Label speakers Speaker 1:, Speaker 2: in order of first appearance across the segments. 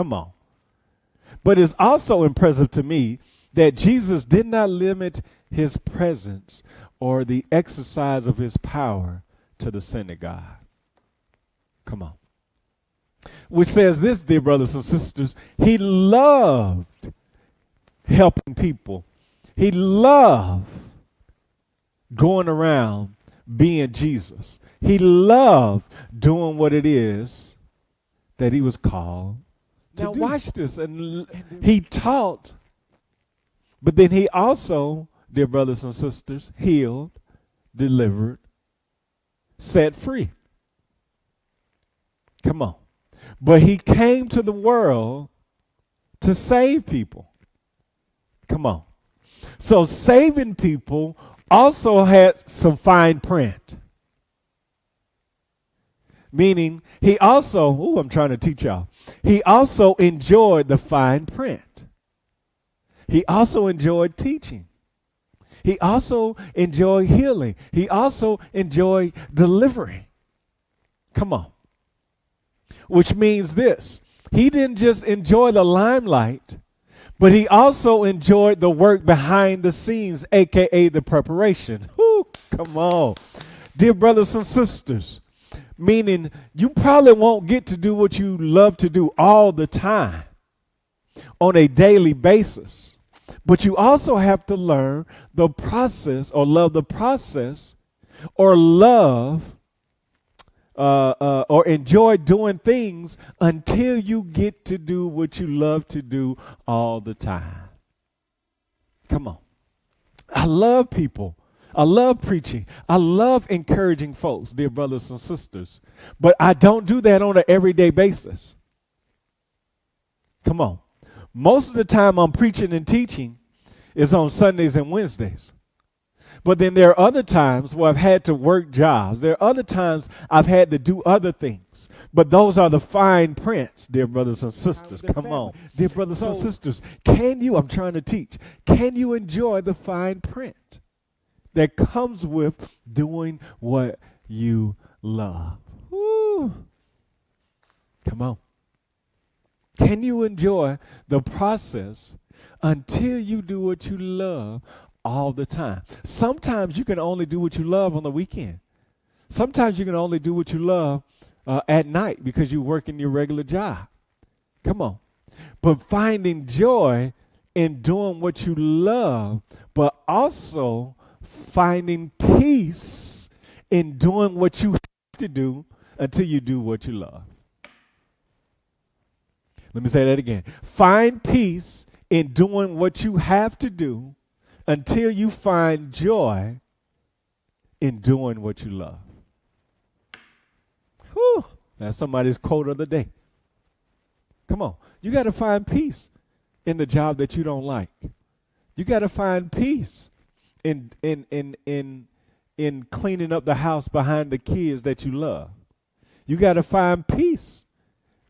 Speaker 1: Come on. But it's also impressive to me that Jesus did not limit his presence or the exercise of his power to the synagogue. Come on. Which says this, dear brothers and sisters, he loved helping people. He loved going around being Jesus. He loved doing what it is that he was called to do. Now watch this. And he taught, but then he also, dear brothers and sisters, healed, delivered, set free. Come on. But he came to the world to save people. Come on. So saving people also had some fine print. Meaning he also, I'm trying to teach y'all. He also enjoyed the fine print. He also enjoyed teaching. He also enjoyed healing. He also enjoyed delivering. Come on. Which means this. He didn't just enjoy the limelight, but he also enjoyed the work behind the scenes, a.k.a. the preparation. Whew, come on. Dear brothers and sisters, meaning you probably won't get to do what you love to do all the time on a daily basis. But you also have to learn the process or love the process or love or enjoy doing things until you get to do what you love to do all the time. Come on. I love people. I love preaching. I love encouraging folks, dear brothers and sisters. But I don't do that on an everyday basis. Come on. Most of the time I'm preaching and teaching is on Sundays and Wednesdays. But then there are other times where I've had to work jobs. There are other times I've had to do other things. But those are the fine prints, dear brothers and sisters. Come on. Dear brothers and sisters, I'm trying to teach, can you enjoy the fine print that comes with doing what you love? Woo. Come on. Can you enjoy the process until you do what you love all the time? Sometimes you can only do what you love on the weekend. Sometimes you can only do what you love at night because you work in your regular job. Come on. But finding joy in doing what you love, but also finding peace in doing what you have to do until you do what you love. Let me say that again. Find peace in doing what you have to do until you find joy in doing what you love. Whew, that's somebody's quote of the day. Come on. You got to find peace in the job that you don't like. You got to find peace in cleaning up the house behind the kids that you love. You got to find peace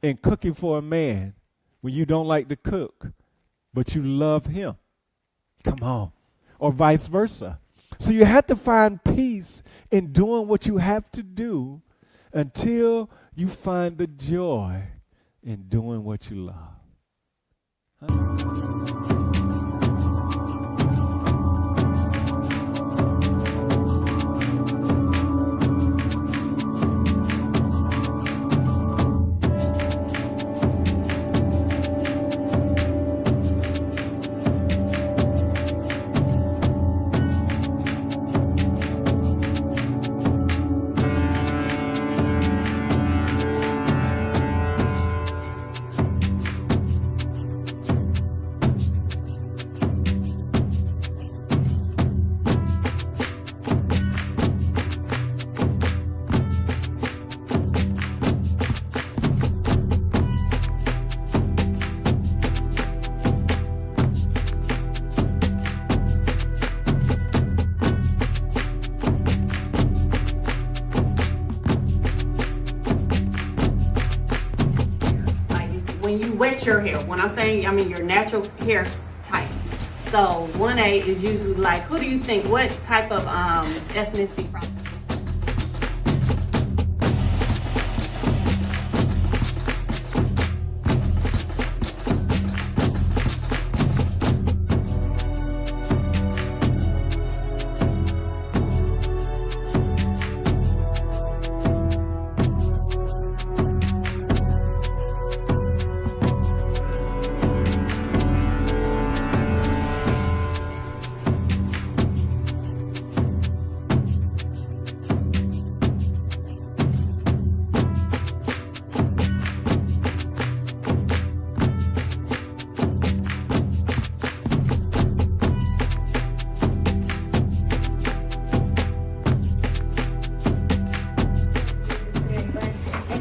Speaker 1: in cooking for a man when you don't like to cook, but you love him. Come on. Or vice versa. So you have to find peace in doing what you have to do until you find the joy in doing what you love.
Speaker 2: When you wet your hair, when I'm saying, I mean your natural hair type. So 1A is usually like, who do you think, what type of ethnicity from?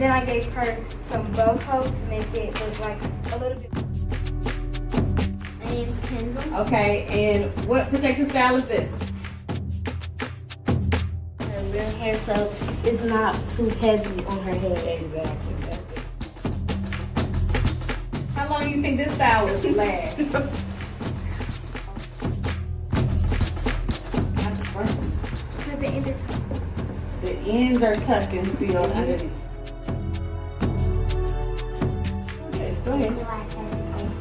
Speaker 3: then I gave her some bow coat to make it look like a little bit.
Speaker 4: My name's Kendall.
Speaker 2: Okay, and what protective style is this?
Speaker 4: Her real hair, so it's not too heavy on her head.
Speaker 2: Exactly. How long do you think this style will last?
Speaker 3: Because the ends are tucked.
Speaker 2: The ends are tucked and sealed underneath. Okay, go ahead.
Speaker 4: So I tried to face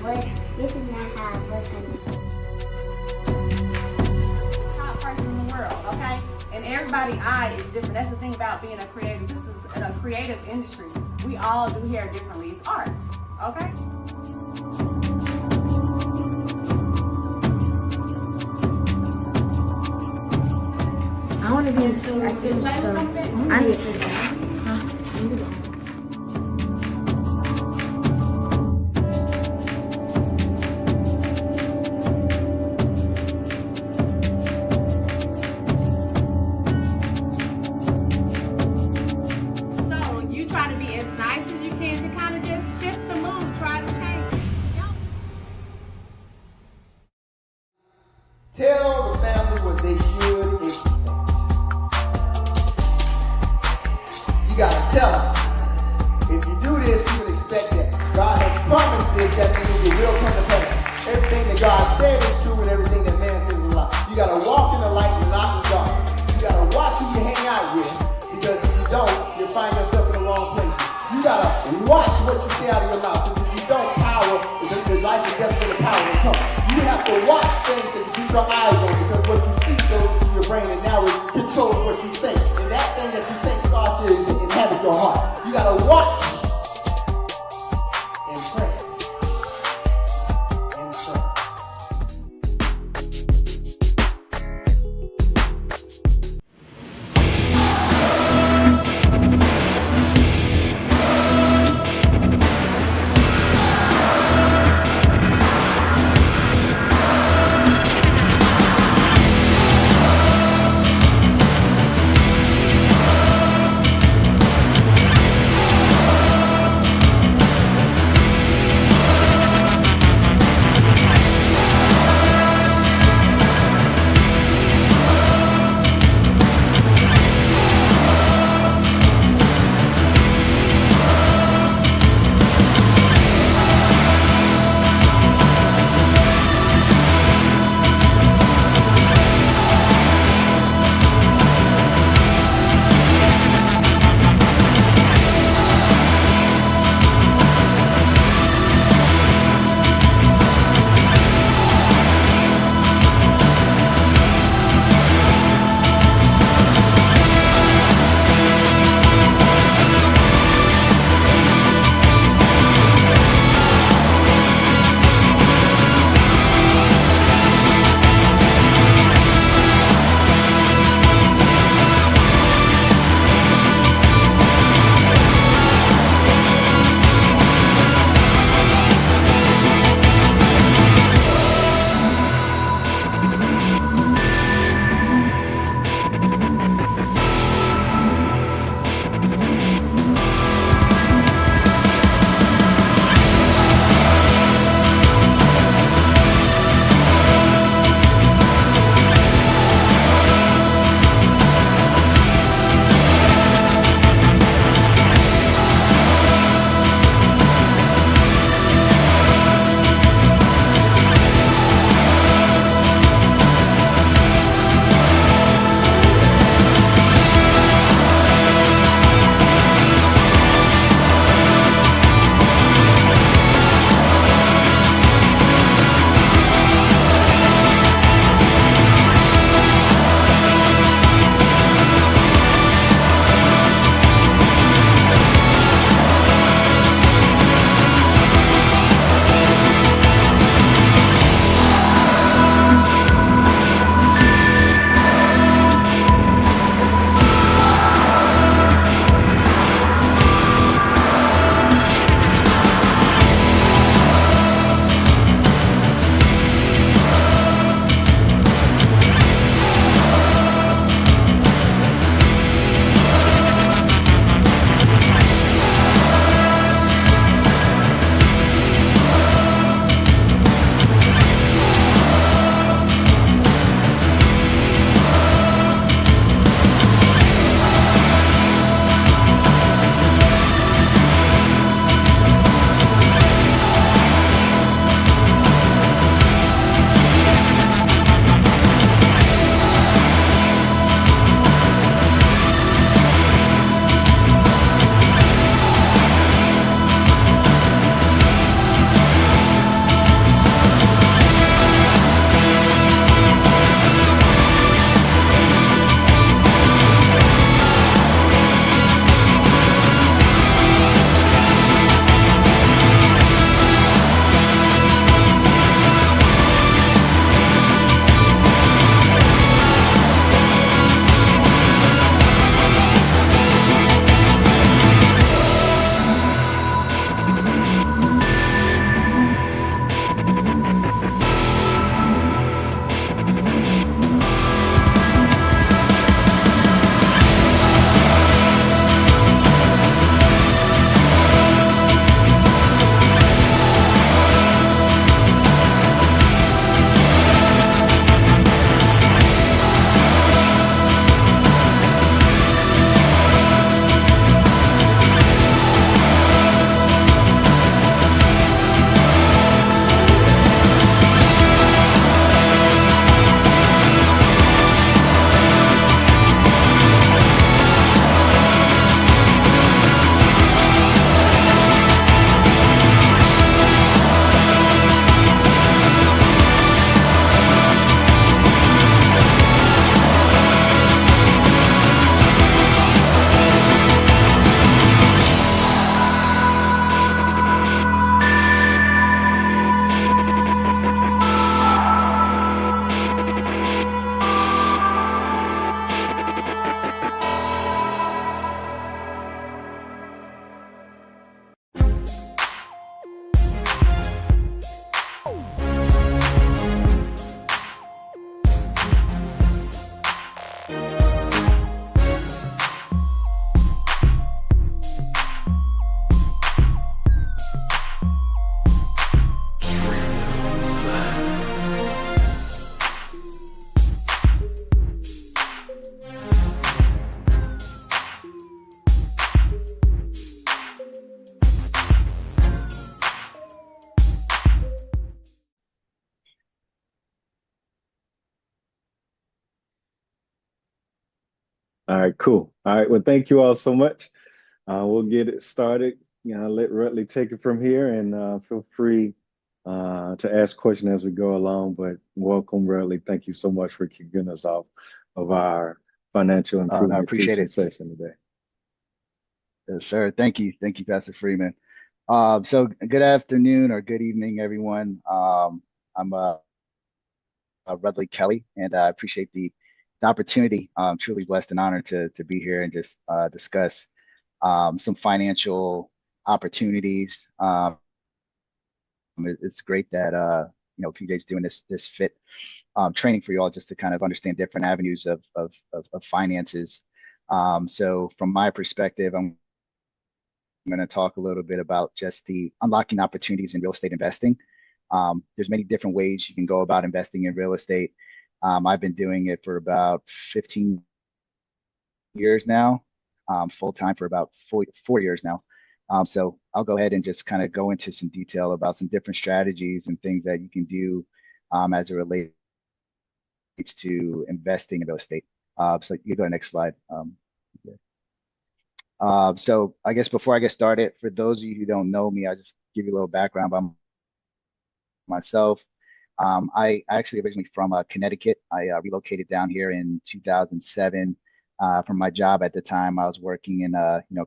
Speaker 4: that. This is not how I was going to
Speaker 2: Top person in the world, okay? And everybody's eye is different. That's the thing about being a creative. This is a creative industry. We all do hair differently. It's art, okay?
Speaker 4: I want to be a so I need
Speaker 2: So you try to be as nice as you can to kind of just shift the mood, try to change it.
Speaker 5: Tell the family what they should expect. You gotta tell them. If you do this, you can expect that. God has promised this, that means it will come to pass. Everything that God said is true and everything that man says is a lie. You gotta walk in the light and not in the dark. You gotta watch who you hang out with, because if you don't, you'll find yourself in the wrong places. You gotta watch what you say out of your mouth, because if you don't, the life and death of the power of the tongue. You have to watch things that you keep your eyes on, because what you see goes into your brain and now it controls what you think. And that thing that you think starts to inhabit your heart. You gotta watch and pray. And pray.
Speaker 1: All right, cool. All right, well, thank you all so much. We'll get it started. Let Rudley take it from here, and feel free to ask questions as we go along. But welcome, Rudley. Thank you so much for kicking us off of our financial
Speaker 6: No, I
Speaker 1: improvement
Speaker 6: appreciate
Speaker 1: teaching
Speaker 6: it.
Speaker 1: session today.
Speaker 6: Yes, sir. Thank you. Thank you, Pastor Freeman. So good afternoon or good evening, everyone. I'm Rudley Kelly, and I appreciate the opportunity. I'm truly blessed and honored to be here and just discuss some financial opportunities. It's great that PJ's doing this fit training for you all just to kind of understand different avenues of finances. So from my perspective, I'm going to talk a little bit about just the unlocking opportunities in real estate investing. There's many different ways you can go about investing in real estate. I've been doing it for about 15 years now, full time for about 4 years now. So I'll go ahead and just kind of go into some detail about some different strategies and things that you can do as it relates to investing in real estate. So you go to the next slide. So I guess before I get started, for those of you who don't know me, I'll just give you a little background about myself. I actually originally from Connecticut. I relocated down here in 2007. From my job at the time, I was working in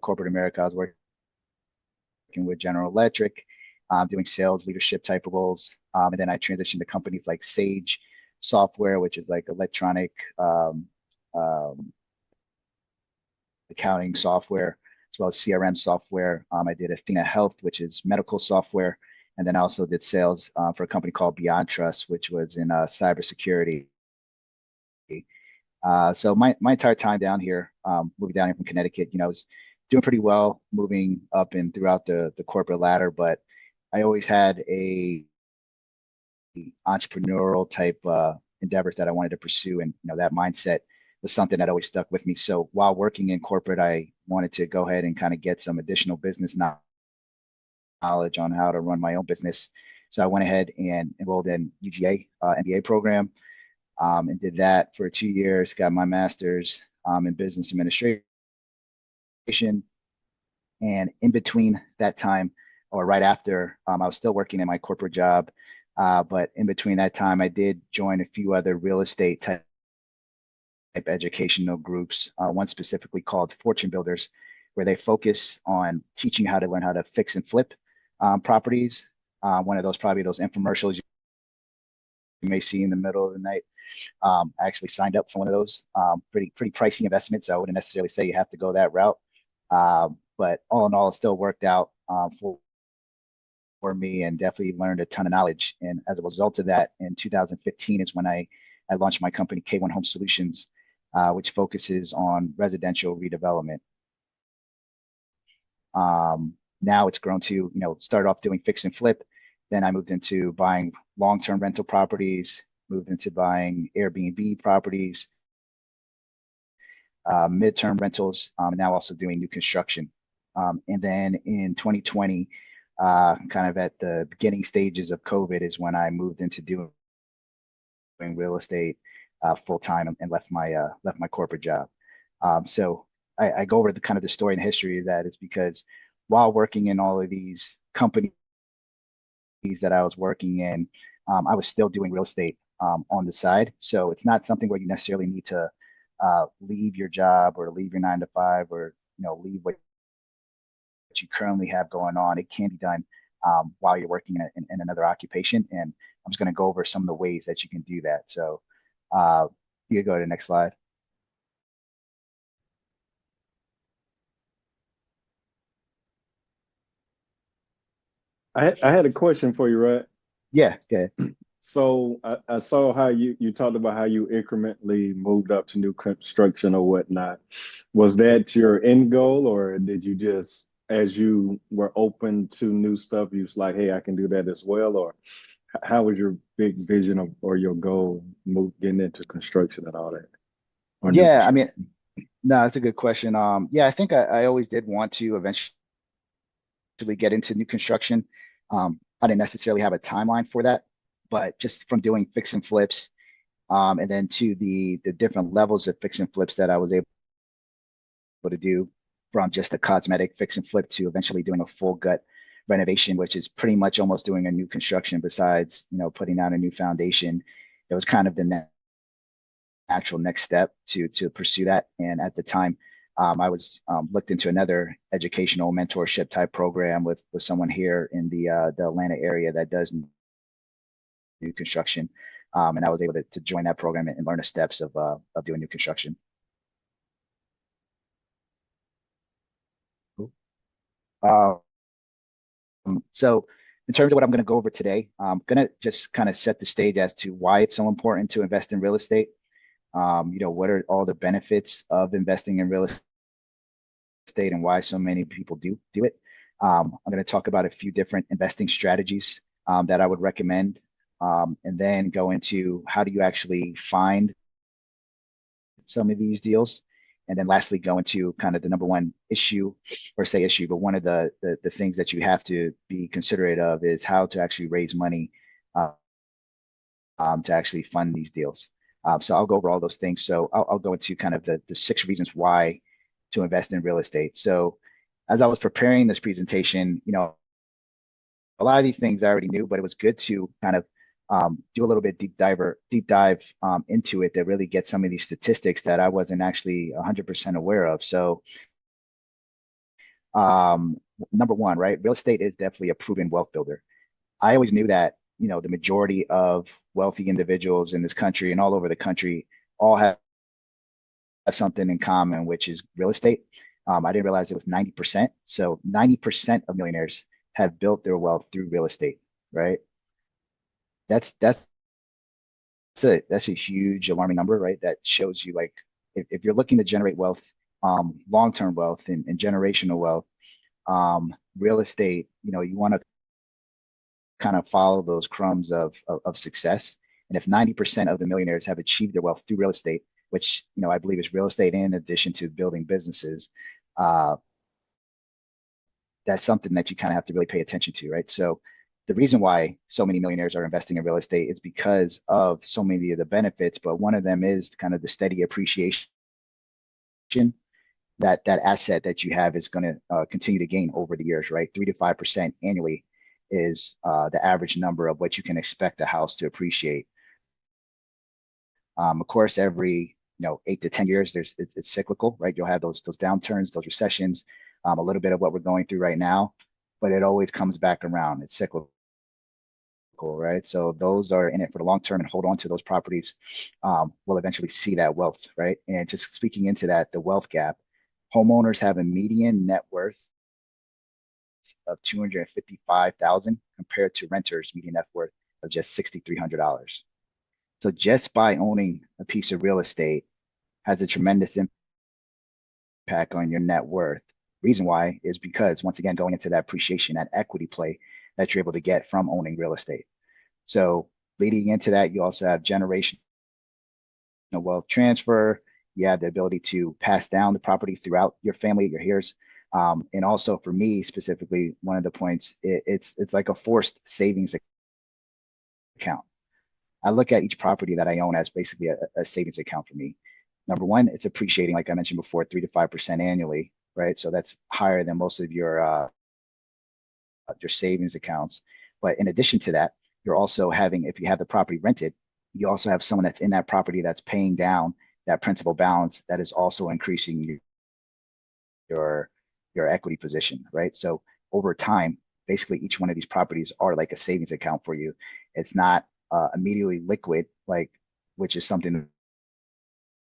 Speaker 6: corporate America. I was working with General Electric, doing sales leadership type of roles. And then I transitioned to companies like Sage Software, which is like electronic accounting software, as well as CRM software. I did Athena Health, which is medical software. And then I also did sales for a company called Beyond Trust, which was in cybersecurity. So my entire time down here, moving down here from Connecticut, I was doing pretty well, moving up and throughout the corporate ladder, but I always had a entrepreneurial type endeavors that I wanted to pursue, and that mindset was something that always stuck with me. So while working in corporate, I wanted to go ahead and kind of get some additional business knowledge on how to run my own business. So I went ahead and enrolled in UGA MBA program, and did that for 2 years. Got my master's in business administration. And in between that time, or right after, I was still working in my corporate job. But in between that time, I did join a few other real estate type educational groups, one specifically called Fortune Builders, where they focus on teaching how to learn how to fix and flip properties. One of those, probably those infomercials you may see in the middle of the night. I actually signed up for one of those. Pretty pricey investments. So I wouldn't necessarily say you have to go that route. But all in all, it still worked out for me, and definitely learned a ton of knowledge. And as a result of that, in 2015 is when I launched my company, K1 Home Solutions, which focuses on residential redevelopment. Now it's grown to, started off doing fix and flip. Then I moved into buying long-term rental properties, moved into buying Airbnb properties, midterm rentals, and now also doing new construction. And then in 2020, kind of at the beginning stages of COVID, is when I moved into doing real estate full time, and left my corporate job. So I go over the kind of the story and history of that is because while working in all of these companies that I was working in, I was still doing real estate on the side. So it's not something where you necessarily need to leave your job or leave your 9 to 5, or leave what you currently have going on. It can be done while you're working in another occupation. And I'm just going to go over some of the ways that you can do that. So you can go to the next slide.
Speaker 1: I had a question for you, Rod.
Speaker 6: Yeah, good.
Speaker 1: So I saw how you talked about how you incrementally moved up to new construction or whatnot. Was that your end goal, or did you just, as you were open to new stuff, you was like, hey, I can do that as well? Or how was your big vision or your goal getting into construction and all that? Or
Speaker 6: Yeah, I mean, no, that's a good question. Yeah, I think I always did want to eventually get into new construction. I didn't necessarily have a timeline for that, but just from doing fix and flips, and then to the different levels of fix and flips that I was able to do, from just a cosmetic fix and flip to eventually doing a full gut renovation, which is pretty much almost doing a new construction besides, putting out a new foundation. It was kind of the natural next step to pursue that. And at the time, I was looked into another educational mentorship type program with someone here in the Atlanta area that does new construction. And I was able to join that program and learn the steps of doing new construction. So in terms of what I'm going to go over today, I'm going to just kind of set the stage as to why it's so important to invest in real estate. What are all the benefits of investing in real estate and why so many people do it. I'm going to talk about a few different investing strategies that I would recommend, and then go into how do you actually find some of these deals. And then lastly, go into kind of the number one issue, or say issue, but one of the things that you have to be considerate of is how to actually raise money to actually fund these deals. So I'll go over all those things. So I'll go into kind of the 6 reasons why to invest in real estate. So as I was preparing this presentation, a lot of these things I already knew, but it was good to kind of do a little bit deep dive into it to really get some of these statistics that I wasn't actually 100% aware of. So number one, right? Real estate is definitely a proven wealth builder. I always knew that, the majority of wealthy individuals in this country and all over the country all have something in common, which is real estate. I didn't realize it was 90%. So 90% of millionaires have built their wealth through real estate, right? That's a huge alarming number, right? That shows you, like, if you're looking to generate wealth, long-term wealth and generational wealth, real estate, you want to kind of follow those crumbs of success. And if 90% of the millionaires have achieved their wealth through real estate, which, I believe is real estate in addition to building businesses, that's something that you kind of have to really pay attention to, right? So the reason why so many millionaires are investing in real estate is because of so many of the benefits, but one of them is kind of the steady appreciation. That asset that you have is going to continue to gain over the years, right? 3 to 5% annually is the average number of what you can expect a house to appreciate. Of course, every 8 to 10 years, it's cyclical, right? You'll have those downturns, those recessions, a little bit of what we're going through right now, but it always comes back around. It's cyclical, right? So those are in it for the long term and hold on to those properties will eventually see that wealth, right? And just speaking into that, the wealth gap, homeowners have a median net worth of $255,000 compared to renters' median net worth of just $6,300. So just by owning a piece of real estate has a tremendous impact on your net worth. Reason why is because, once again, going into that appreciation, that equity play that you're able to get from owning real estate. So leading into that, you also have generational wealth transfer. You have the ability to pass down the property throughout your family, your heirs. And also for me specifically, one of the points, it's like a forced savings account. I look at each property that I own as basically a savings account for me. Number one, it's appreciating, like I mentioned before, 3 to 5% annually, right? So that's higher than most of your savings accounts. But in addition to that, you're also having, if you have the property rented, you also have someone that's in that property that's paying down that principal balance that is also increasing your equity position, right? So over time, basically each one of these properties are like a savings account for you. It's not immediately liquid, which is something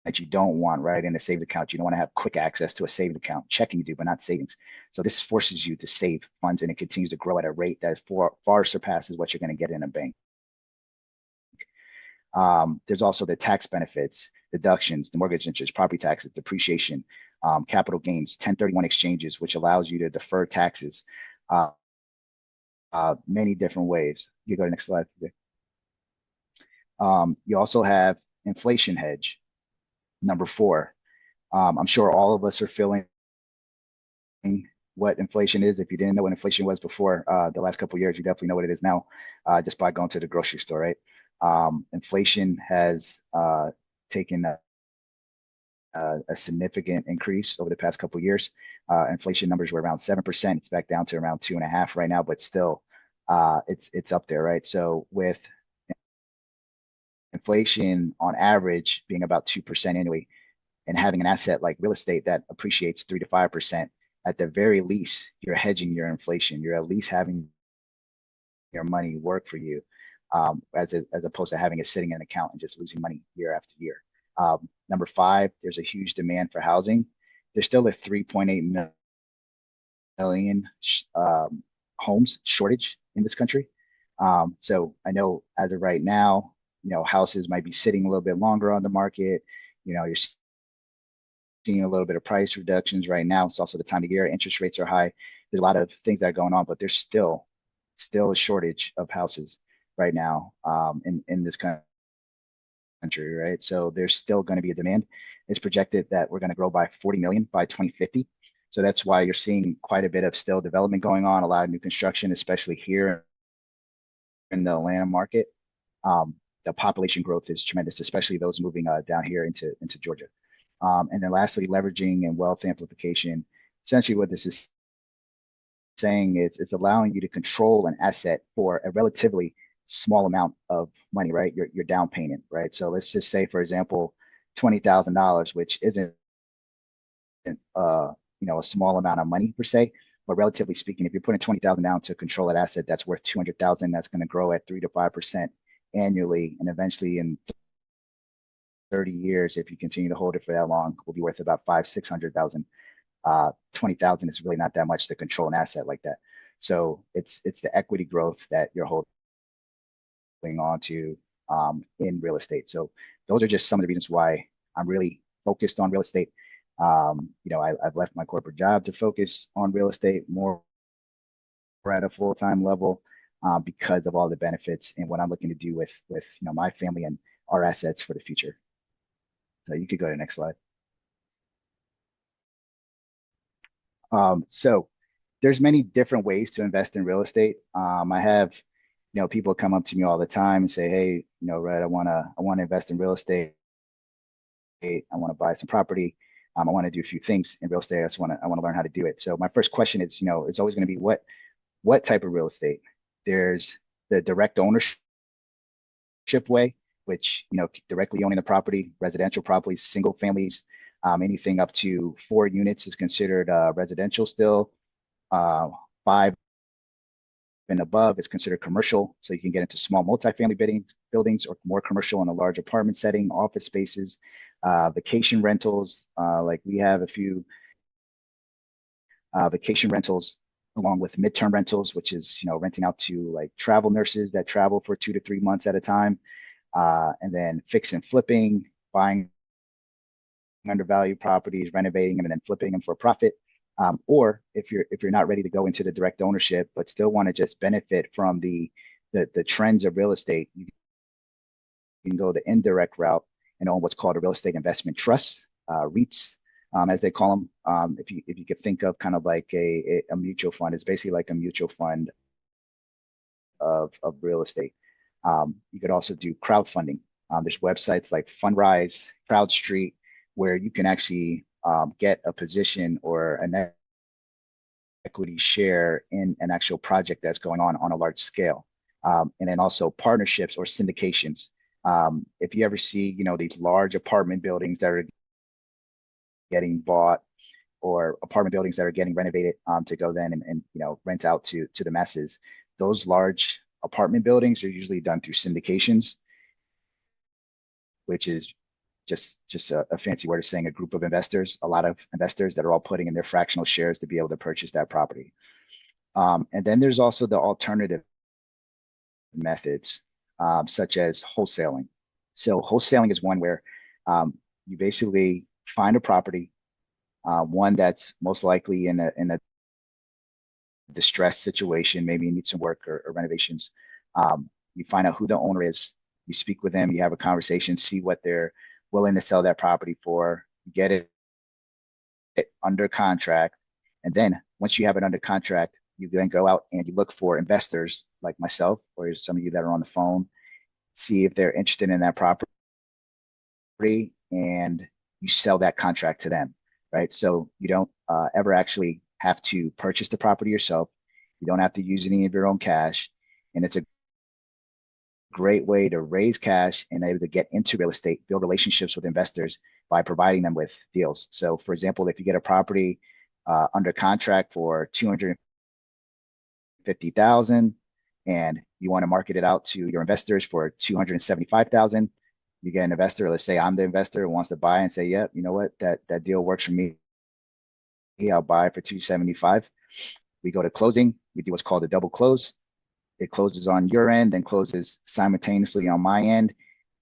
Speaker 6: that you don't want, right? In a savings account, you don't want to have quick access to a savings account. Checking you do, but not savings. So this forces you to save funds, and it continues to grow at a rate that far surpasses what you're going to get in a bank. There's also the tax benefits, deductions, the mortgage interest, property taxes, depreciation, capital gains, 1031 exchanges, which allows you to defer taxes many different ways. You go to the next slide. You also have inflation hedge. Number 4, I'm sure all of us are feeling what inflation is. If you didn't know what inflation was before the last couple of years, you definitely know what it is now just by going to the grocery store, right? Inflation has taken a significant increase over the past couple of years. Inflation numbers were around 7%. It's back down to around 2.5% right now, but still, it's up there, right? So with inflation on average being about 2% annually, and having an asset like real estate that appreciates 3 to 5%, at the very least, you're hedging your inflation. You're at least having your money work for you, as opposed to having it sitting in an account and just losing money year after year. Number 5, there's a huge demand for housing. There's still a 3.8 million homes shortage in this country. So I know as of right now, houses might be sitting a little bit longer on the market. You're seeing a little bit of price reductions right now. It's also the time of year. Interest rates are high. There's a lot of things that are going on, but there's still a shortage of houses right now, in this country, right? So there's still going to be a demand. It's projected that we're going to grow by 40 million by 2050. So that's why you're seeing quite a bit of still development going on, a lot of new construction, especially here in the Atlanta market. The population growth is tremendous, especially those moving down here into Georgia. And then lastly, leveraging and wealth amplification. Essentially what this is saying is it's allowing you to control an asset for a relatively small amount of money, right? Your down payment, right? So let's just say, for example, $20,000, which isn't a small amount of money per se, but relatively speaking, if you're putting 20,000 down to control an asset that's worth 200,000, that's going to grow at 3 to 5% annually, and eventually in 30 years, if you continue to hold it for that long, will be worth about 500,000-600,000. 20,000 is really not that much to control an asset like that. So it's the equity growth that you're holding on to in real estate. So those are just some of the reasons why I'm really focused on real estate. I've left my corporate job to focus on real estate more at a full-time level, because of all the benefits and what I'm looking to do with my family and our assets for the future. So you could go to the next slide. So there's many different ways to invest in real estate. I have, people come up to me all the time and say, hey, Red, I want to invest in real estate. I want to buy some property. I want to do a few things in real estate. I want to learn how to do it. So my first question is, it's always going to be what type of real estate? There's the direct ownership way, which, directly owning the property, residential properties, single families, anything up to 4 units is considered residential still. 5 and above is considered commercial. So you can get into small multifamily buildings or more commercial in a large apartment setting, office spaces, vacation rentals. Like we have a few vacation rentals along with midterm rentals, which is, renting out to like travel nurses that travel for 2 to 3 months at a time. And then fix and flipping, buying undervalued properties, renovating them, and then flipping them for profit. Or if you're not ready to go into the direct ownership, but still want to just benefit from the trends of real estate, you can go the indirect route and own what's called a real estate investment trust, REITs, as they call them. If you could think of kind of like a mutual fund, it's basically like a mutual fund of real estate. You could also do crowdfunding. There's websites like Fundrise, CrowdStreet, where you can actually get a position or an equity share in an actual project that's going on a large scale. And then also partnerships or syndications. If you ever see, these large apartment buildings that are getting bought or apartment buildings that are getting renovated to go then and rent out to the masses, those large apartment buildings are usually done through syndications, which is just a fancy word of saying a group of investors, a lot of investors that are all putting in their fractional shares to be able to purchase that property. And then there's also the alternative methods, such as wholesaling. So wholesaling is one where you basically find a property, one that's most likely in a distressed situation, maybe you need some work or renovations. You find out who the owner is, you speak with them, you have a conversation, see what they're willing to sell that property for, get it under contract. And then once you have it under contract, you then go out and you look for investors like myself, or some of you that are on the phone, see if they're interested in that property. And, you sell that contract to them, right? So you don't ever actually have to purchase the property yourself. You don't have to use any of your own cash. And it's a great way to raise cash and able to get into real estate, build relationships with investors by providing them with deals. So for example, if you get a property under contract for 250,000 and you want to market it out to your investors for 275,000, you get an investor, let's say I'm the investor who wants to buy and say, yep, you know what, that deal works for me. I'll buy it for 275. We go to closing. We do what's called a double close. It closes on your end and closes simultaneously on my end.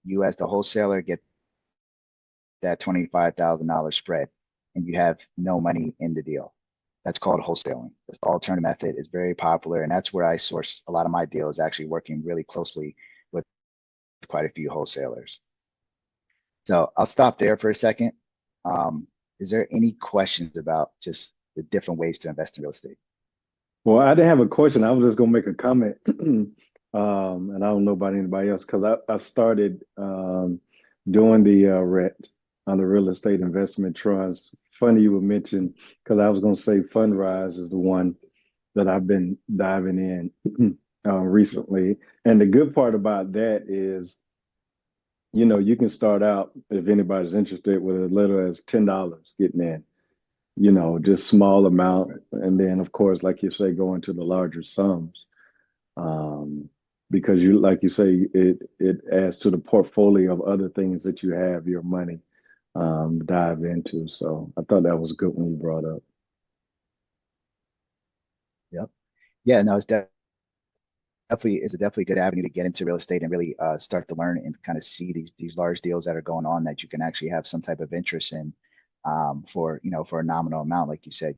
Speaker 6: You as the wholesaler get that $25,000 spread and you have no money in the deal. That's called wholesaling. This alternative method is very popular, and that's where I source a lot of my deals, actually working really closely with quite a few wholesalers. So I'll stop there for a second. Is there any questions about just the different ways to invest in real estate?
Speaker 1: Well, I didn't have a question. I was just going to make a comment. And I don't know about anybody else because I've started doing the RET on the real estate investment trust. Funny you would mention, because I was going to say Fundrise is the one that I've been diving in recently. And the good part about that is, you know, you can start out, if anybody's interested, with as little as $10 getting in, you know, just small amount. And then, of course, like you say, go into the larger sums. Because you, like you say, it adds to the portfolio of other things that you have your money dive into. So I thought that was a good one you brought up.
Speaker 6: Yep. Yeah, no, it's definitely a good avenue to get into real estate and really start to learn and kind of see these large deals that are going on that you can actually have some type of interest in for a nominal amount. Like you said,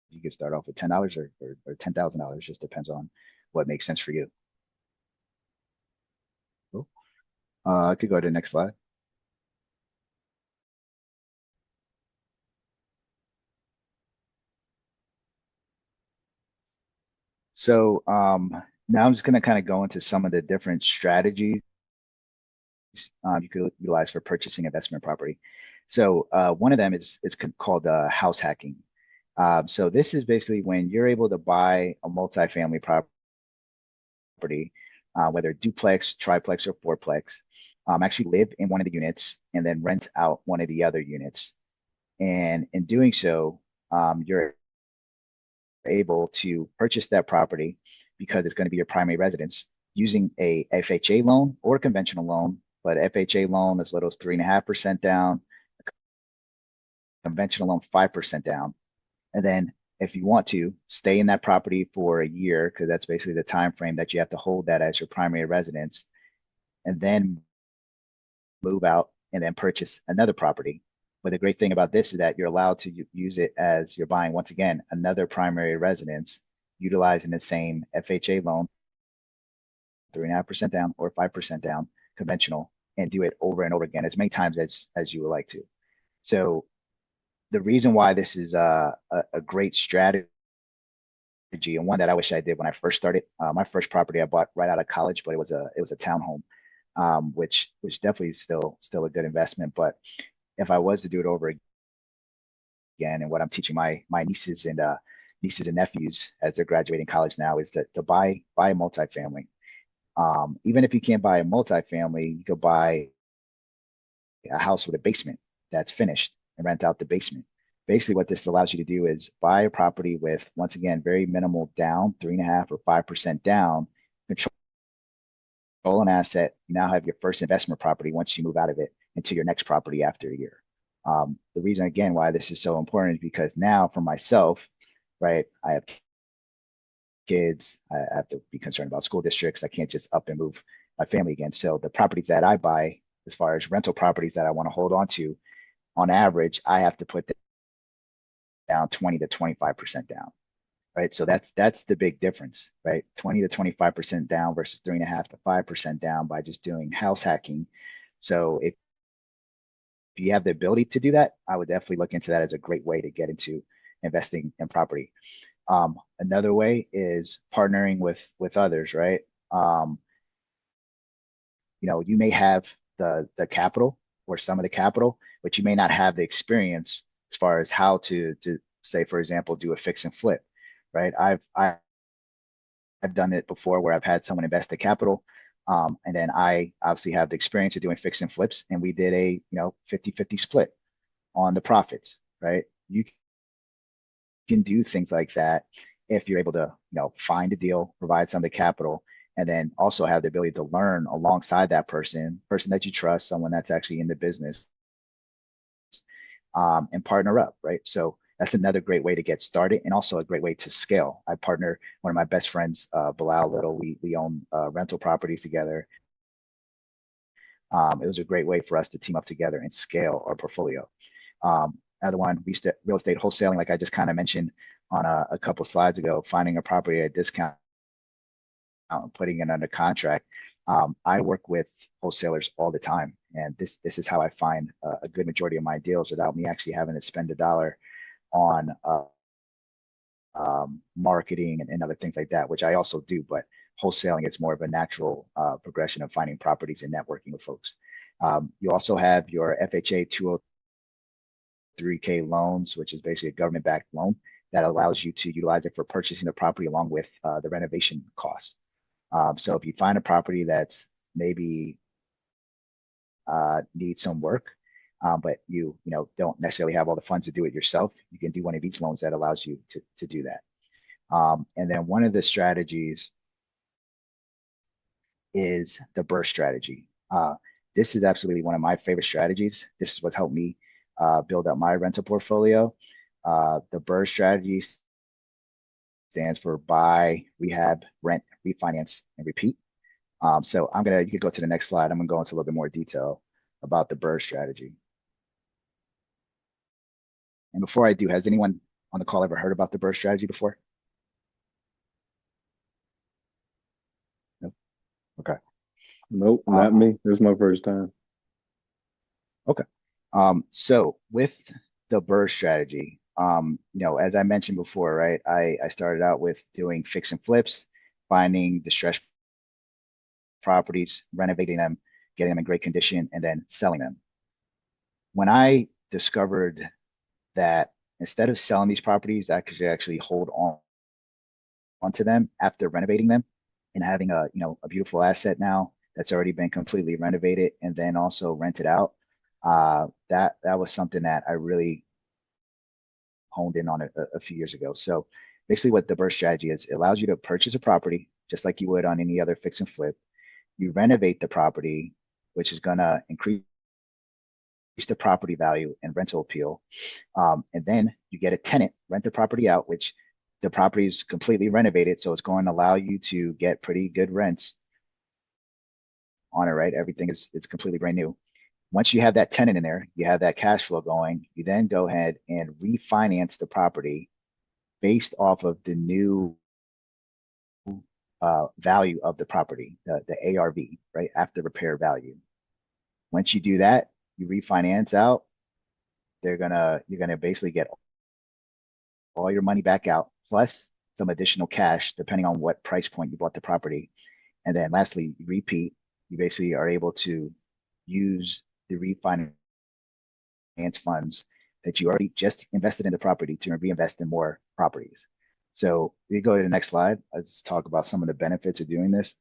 Speaker 6: you could start off with $10 or $10,000. Just depends on what makes sense for you. Cool. I could go to the next slide. So now I'm just going to kind of go into some of the different strategies you could utilize for purchasing investment property. So one of them is called house hacking. So this is basically when you're able to buy a multifamily property, whether duplex, triplex, or fourplex, actually live in one of the units and then rent out one of the other units. And in doing so, you're able to purchase that property because it's going to be your primary residence using a FHA loan or a conventional loan. But FHA loan as little as 3.5% down, conventional loan 5% down. And then if you want to stay in that property for a year, because that's basically the time frame that you have to hold that as your primary residence, and then move out and then purchase another property. But the great thing about this is that you're allowed to use it as you're buying, once again, another primary residence, utilizing the same FHA loan, 3.5% down or 5% down, conventional, and do it over and over again as many times as you would like to. So the reason why this is a great strategy, and one that I wish I did when I first started, my first property I bought right out of college, but it was a townhome, which definitely is still a good investment. But if I was to do it over again, and what I'm teaching my nieces and nephews as they're graduating college now is to buy a multifamily. Even if you can't buy a multifamily, you could buy a house with a basement that's finished and rent out the basement. Basically, what this allows you to do is buy a property with, once again, very minimal down, 3.5% or 5% down, control an asset. You now have your first investment property once you move out of it into your next property after a year. The reason, again, why this is so important is because now for myself, right, I have kids, I have to be concerned about school districts. I can't just up and move my family again. So the properties that I buy, as far as rental properties that I want to hold on to, on average, I have to put down 20 to 25% down, right? So that's the big difference, right? 20 to 25% down versus 3.5% to 5% down by just doing house hacking. So if you have the ability to do that, I would definitely look into that as a great way to get into investing in property. Another way is partnering with others, right? You may have the capital or some of the capital, but you may not have the experience as far as how to say, for example, do a fix and flip, right? I've done it before where I've had someone invest the capital. And then I obviously have the experience of doing fix and flips, and we did a 50-50 split on the profits, right? You can do things like that if you're able to find a deal, provide some of the capital, and then also have the ability to learn alongside that person that you trust, someone that's actually in the business, and partner up, right? So that's another great way to get started, and also a great way to scale. I partner one of my best friends, Bilal Little. We own rental properties together. It was a great way for us to team up together and scale our portfolio. Another one, real estate wholesaling, like I just kind of mentioned on a couple slides ago, finding a property at a discount and putting it under contract. I work with wholesalers all the time, and this is how I find a good majority of my deals without me actually having to spend a dollar on marketing and other things like that, which I also do, but wholesaling is more of a natural progression of finding properties and networking with folks. You also have your FHA 203K loans, which is basically a government-backed loan that allows you to utilize it for purchasing the property along with the renovation costs. So if you find a property that's maybe needs some work, but you don't necessarily have all the funds to do it yourself, you can do one of these loans that allows you to do that. And then one of the strategies is the burst strategy. This is absolutely one of my favorite strategies. This is what helped me build up my rental portfolio. The burst strategy stands for buy, rehab, rent, refinance, and repeat. So you could go to the next slide. I'm gonna go into a little bit more detail about the burst strategy. And before I do, has anyone on the call ever heard about the burst strategy before? No? Okay.
Speaker 7: Nope, not me. This is my first time.
Speaker 6: Okay. So with the burst strategy, as I mentioned before, right, I started out with doing fix and flips, finding distressed properties, renovating them, getting them in great condition, and then selling them. When I discovered that instead of selling these properties, I could actually hold onto them after renovating them and having a beautiful asset now that's already been completely renovated and then also rented out. That was something that I really honed in on a few years ago. So basically what the burst strategy is, it allows you to purchase a property just like you would on any other fix and flip. You renovate the property, which is gonna increase the property value and rental appeal. And then you get a tenant, rent the property out, which the property is completely renovated. So it's going to allow you to get pretty good rents on it, right? Everything is completely brand new. Once you have that tenant in there, you have that cash flow going, you then go ahead and refinance the property based off of the new value of the property, the ARV, right? After repair value. Once you do that, you refinance out, you're gonna basically get all your money back out, plus some additional cash, depending on what price point you bought the property. And then lastly, you repeat, you basically are able to use the refinance funds that you already just invested in the property to reinvest in more properties. So we go to the next slide. Let's talk about some of the benefits of doing this.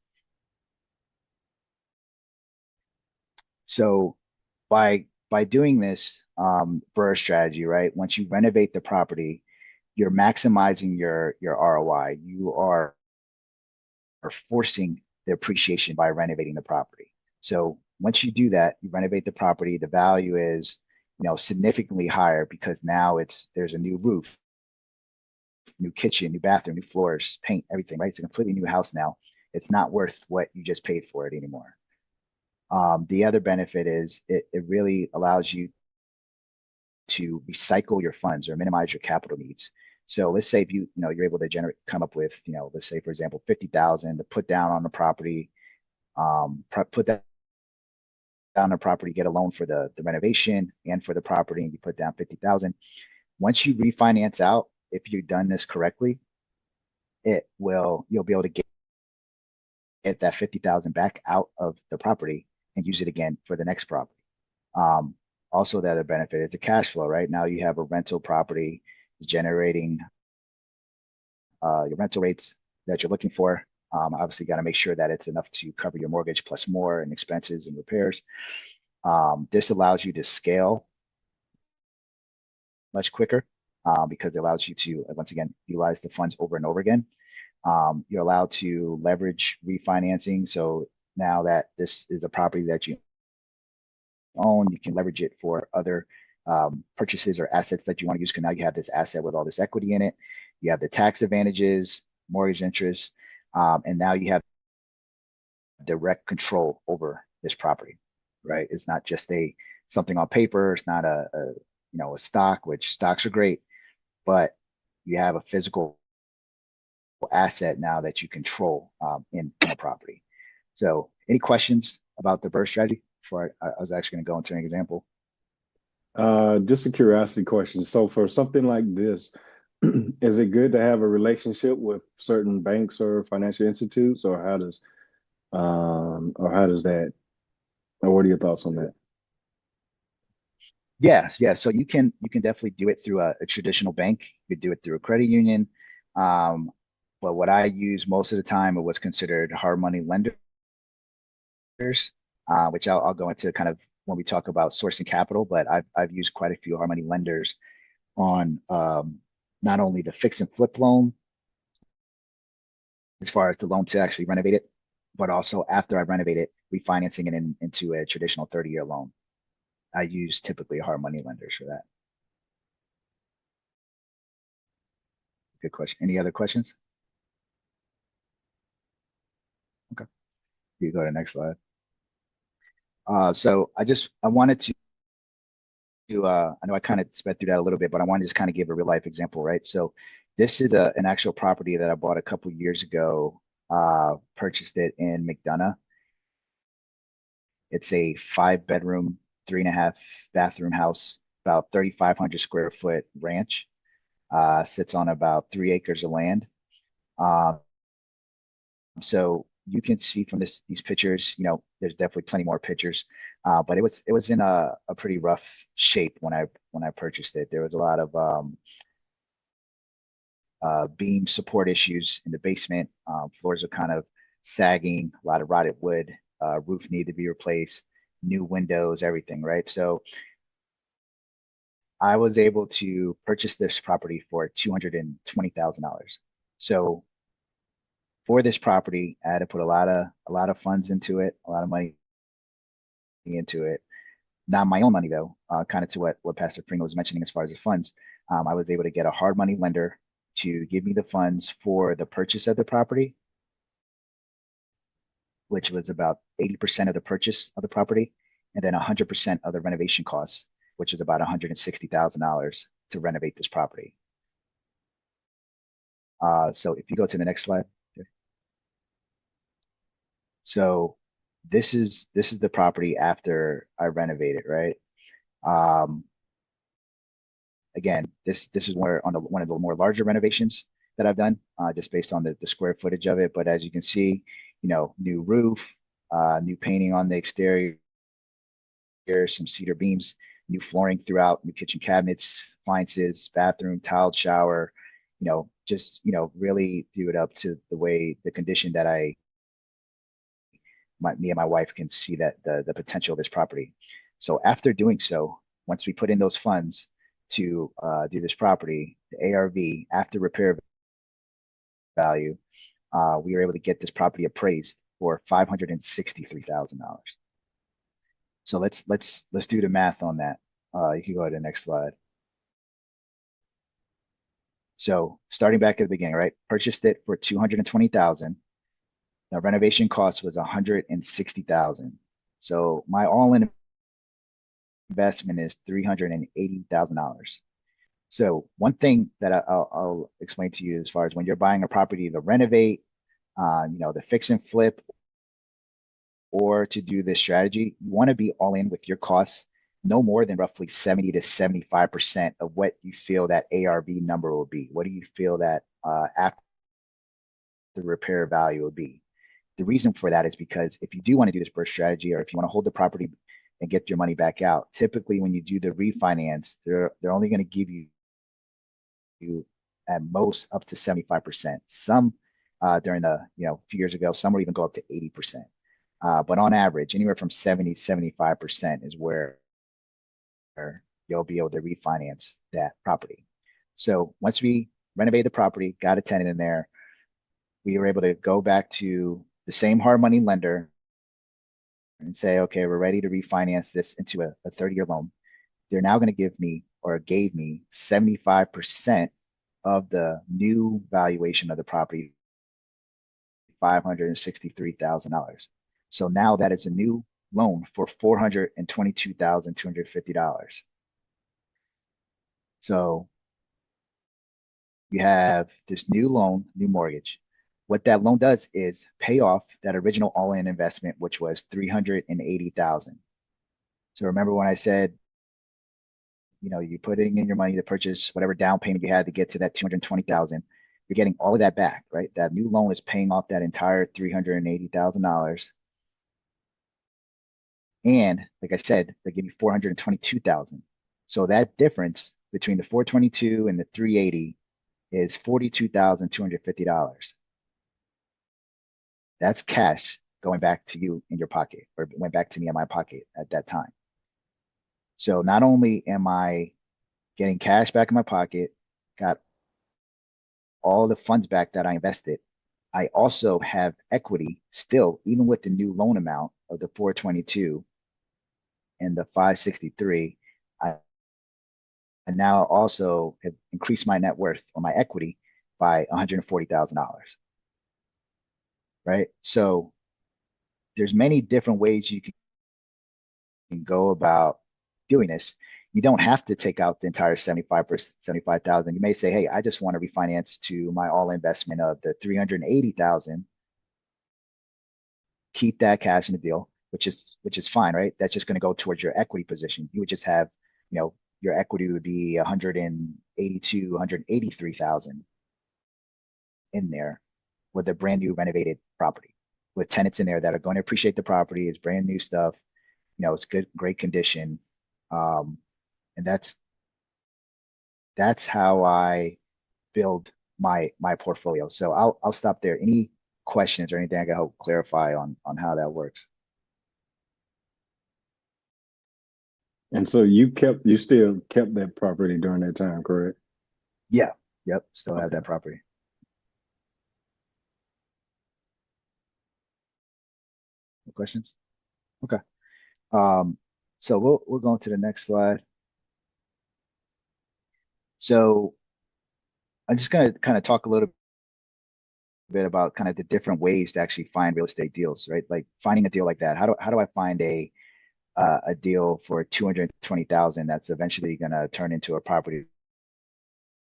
Speaker 6: So by doing this burst strategy, right? Once you renovate the property, you're maximizing your ROI. You are forcing the appreciation by renovating the property. So once you do that, you renovate the property, the value is significantly higher because now there's a new roof, new kitchen, new bathroom, new floors, paint, everything, right? It's a completely new house now. It's not worth what you just paid for it anymore. The other benefit is it really allows you to recycle your funds or minimize your capital needs. So let's say if you're able to come up with, let's say for example, 50,000 to put down on the property, put that down the property, get a loan for the renovation and for the property, and you put down 50,000. Once you refinance out, if you've done this correctly, you'll be able to get that 50,000 back out of the property and use it again for the next property. Also, the other benefit is the cash flow, right? Now you have a rental property generating your rental rates that you're looking for. Obviously, got to make sure that it's enough to cover your mortgage plus more and expenses and repairs. This allows you to scale much quicker because it allows you to, once again, utilize the funds over and over again. You're allowed to leverage refinancing. So now that this is a property that you own, you can leverage it for other purchases or assets that you want to use. Because now you have this asset with all this equity in it. You have the tax advantages, mortgage interest, and now you have direct control over this property, right? It's not just something on paper. It's not a stock, which stocks are great, but you have a physical asset now that you control in a property. So any questions about the BRRRR strategy before I was actually going to go into an example?
Speaker 7: Just a curiosity question. So for something like this, is it good to have a relationship with certain banks or financial institutes, or how does that, or what are your thoughts on that?
Speaker 6: Yes. So you can definitely do it through a traditional bank. You could do it through a credit union. But what I use most of the time are what's considered hard money lenders, which I'll go into kind of when we talk about sourcing capital. But I've used quite a few hard money lenders on not only the fix and flip loan, as far as the loan to actually renovate it, but also after I renovate it, refinancing it into a traditional 30-year loan. I use typically hard money lenders for that. Good question. Any other questions? Okay. You go to the next slide. So I wanted to I know I kind of sped through that a little bit, but I wanted to just kind of give a real life example, right? So this is an actual property that I bought a couple years ago, purchased it in McDonough. It's a 5-bedroom, 3.5 bathroom house, about 3,500 square foot ranch, sits on about 3 acres of land. So you can see from these pictures, there's definitely plenty more pictures, but it was in a pretty rough shape when I purchased it. There was a lot of beam support issues in the basement. Floors are kind of sagging, a lot of rotted wood, roof needed to be replaced, new windows, everything, right? So I was able to purchase this property for $220,000. So for this property, I had to put a lot of funds into it, a lot of money into it. Not my own money though, kind of to what Pastor Pringle was mentioning as far as the funds. I was able to get a hard money lender to give me the funds for the purchase of the property, which was about 80% of the purchase of the property, and then 100% of the renovation costs, which is about $160,000 to renovate this property. So if you go to the next slide. So this is the property after I renovated, right? Again, this is where on one of the more larger renovations that I've done, just based on the square footage of it. But as you can see, new roof, new painting on the exterior, some cedar beams, new flooring throughout, new kitchen cabinets, appliances, bathroom, tiled shower, just really do it up to the condition that me and my wife can see that the potential of this property. So after doing so, once we put in those funds to do this property, the ARV after repair value, we were able to get this property appraised for $563,000. So let's do the math on that. You can go to the next slide. So starting back at the beginning, right? Purchased it for $220,000. The renovation cost was $160,000. So my all-in investment is $380,000. So one thing that I'll explain to you as far as when you're buying a property to renovate, the fix and flip, or to do this strategy, you want to be all in with your costs, no more than roughly 70 to 75% of what you feel that ARV number will be. What do you feel that after the repair value will be? The reason for that is because if you do want to do this BRRRR strategy, or if you want to hold the property and get your money back out. Typically, when you do the refinance, they're only going to give you at most up to 75%. Some during the a few years ago, some will even go up to 80%. But on average, anywhere from 70 to 75% is where you'll be able to refinance that property. So once we renovated the property, got a tenant in there, we were able to go back to the same hard money lender and say, okay, we're ready to refinance this into a 30-year loan. They're now going to give me, or gave me, 75% of the new valuation of the property, $563,000. So now that is a new loan for $422,250. So you have this new loan, new mortgage. What that loan does is pay off that original all-in investment, which was $380,000. So remember when I said, you're putting in your money to purchase whatever down payment you had to get to that $220,000. You're getting all of that back, right? That new loan is paying off that entire $380,000. And like I said, they give you $422,000. So that difference between the 422 and the 380 is $42,250. That's cash going back to you in your pocket, or went back to me in my pocket at that time. So not only am I getting cash back in my pocket, got all the funds back that I invested, I also have equity still, even with the new loan amount of the 422 and the 563. I now also have increased my net worth or my equity by $140,000. Right? So there's many different ways you can go about doing this. You don't have to take out the entire 75,000. You may say, hey, I just want to refinance to my all investment of the 380,000. Keep that cash in the deal, which is fine, right? That's just going to go towards your equity position. You would just have, your equity would be 182, 183,000 in there with a brand new renovated property with tenants in there that are going to appreciate the property. It's brand new stuff. It's good, great condition. And that's how I build my portfolio. So I'll stop there. Any questions or anything I can help clarify on how that works?
Speaker 7: And so you still kept that property during that time, correct?
Speaker 6: Yeah. Yep. Still have that property. No questions? Okay. So we'll go on to the next slide. So I'm just going to kind of talk a little bit about kind of the different ways to actually find real estate deals, right? Like finding a deal like that. How do I find a deal for 220,000 that's eventually going to turn into a property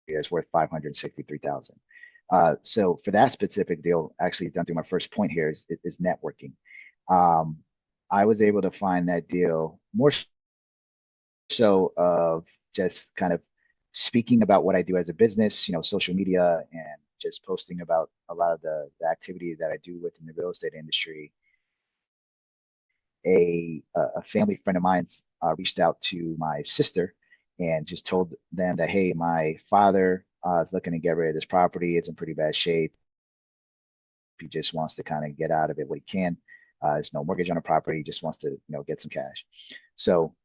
Speaker 6: that's worth 563,000? So for that specific deal, actually done through my first point here is networking. I was able to find that deal more so of just kind of speaking about what I do as a business, social media, and just posting about a lot of the activity that I do within the real estate industry. A family friend of mine reached out to my sister and just told them that, hey, my father is looking to get rid of this property. It's in pretty bad shape. He just wants to kind of get out of it what he can. There's no mortgage on the property. He just wants to, get some cash. So